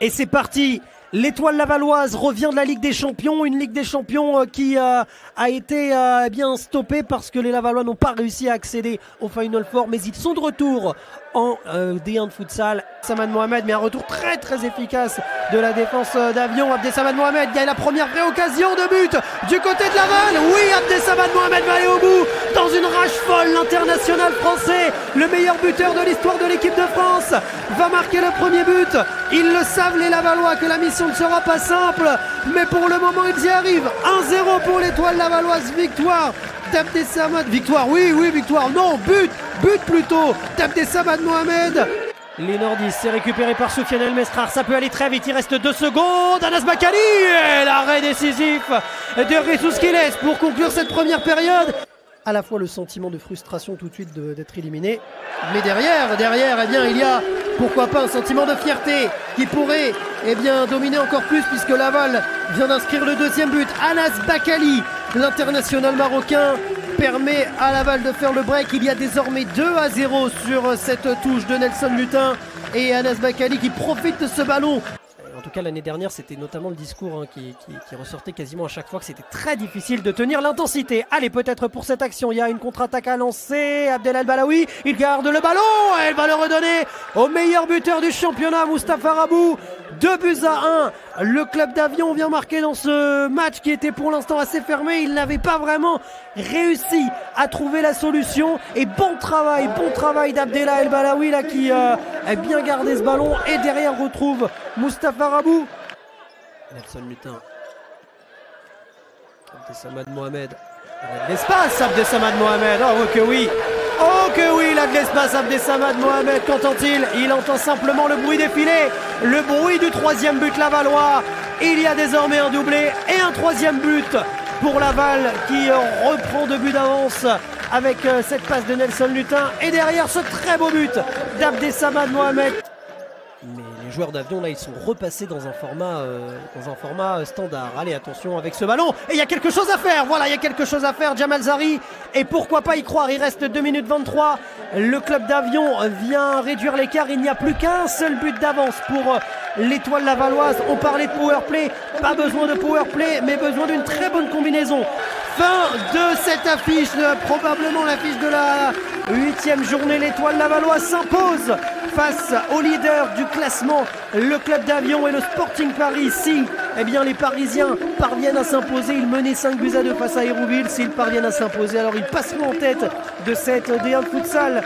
Et c'est parti. L'Étoile Lavalloise revient de la Ligue des Champions, une Ligue des Champions qui a été bien stoppée parce que les Lavallois n'ont pas réussi à accéder au Final Four, mais ils sont de retour en D1 de futsal. Abdessamad Mohamed, mais un retour très efficace de la défense d'Avion. Abdessamad Mohamed gagne la première vraie occasion de but du côté de Laval. Oui, Abdessamad Mohamed va aller au bout dans une rage folle. L'international français, le meilleur buteur de l'histoire de l'équipe de France, va marquer le premier but. Ils le savent, les Lavallois, que la mission ne sera pas simple, mais pour le moment ils y arrivent. 1-0 pour l'Étoile Lavalloise. Victoire d'Abdessamad. Victoire, oui, victoire, non, but plutôt d'Abdessamad Mohamed. Les nordistes, c'est récupéré par Soufiane El Mestrar, ça peut aller très vite, il reste 2 secondes. Anas Bakali, et l'arrêt décisif de Rissous Skiles pour conclure cette première période. À la fois le sentiment de frustration tout de suite d'être éliminé, mais derrière, eh bien, il y a pourquoi pas un sentiment de fierté qui pourrait dominer encore plus, puisque Laval vient d'inscrire le deuxième but. Anas Bakali, l'international marocain, permet à Laval de faire le break. Il y a désormais 2-0 sur cette touche de Nelson Lutin et Anas Bakali qui profite de ce ballon. En tout cas, l'année dernière, c'était notamment le discours qui ressortait quasiment à chaque fois, que c'était très difficile de tenir l'intensité. Allez, peut-être pour cette action, il y a une contre-attaque à lancer. Abdel El Balaoui, il garde le ballon et il va le redonner au meilleur buteur du championnat, Mustapha Rabou. 2-1. Le club d'Avion vient marquer dans ce match qui était pour l'instant assez fermé. Il n'avait pas vraiment réussi à trouver la solution. Et bon travail d'Abdel El Balaoui là, qui a bien gardé ce ballon. Et derrière retrouve Mustapha Rabou. Nelson Lutin. Abdessamad Mohamed. Il a de l'espace, Abdessamad Mohamed. Oh que oui. Oh que oui, il a de l'espace, Abdessamad Mohamed. Qu'entend-il? Il entend simplement le bruit des filets, le bruit du troisième but lavallois. Il y a désormais un doublé et un troisième but pour Laval qui reprend 2 buts d'avance avec cette passe de Nelson Lutin. Et derrière ce très beau but d'Abdessamad Mohamed. Mais les joueurs d'Avion là, ils sont repassés dans un format standard. Allez, attention avec ce ballon. Et il y a quelque chose à faire. Voilà, il y a quelque chose à faire. Jamal Zari. Et pourquoi pas y croire. Il reste 2 minutes 23. Le club d'Avion vient réduire l'écart. Il n'y a plus qu'un seul but d'avance pour l'Étoile Lavalloise. On parlait de powerplay. Pas besoin de powerplay, mais besoin d'une très bonne combinaison. Fin de cette affiche, probablement l'affiche de la 8e journée. L'Étoile Lavalloise s'impose face au leader du classement, le club d'Avion, et le Sporting Paris. Si les Parisiens parviennent à s'imposer, ils menaient 5-2 face à Hérouville. S'ils parviennent à s'imposer, alors ils passeront en tête de cette D1 futsal.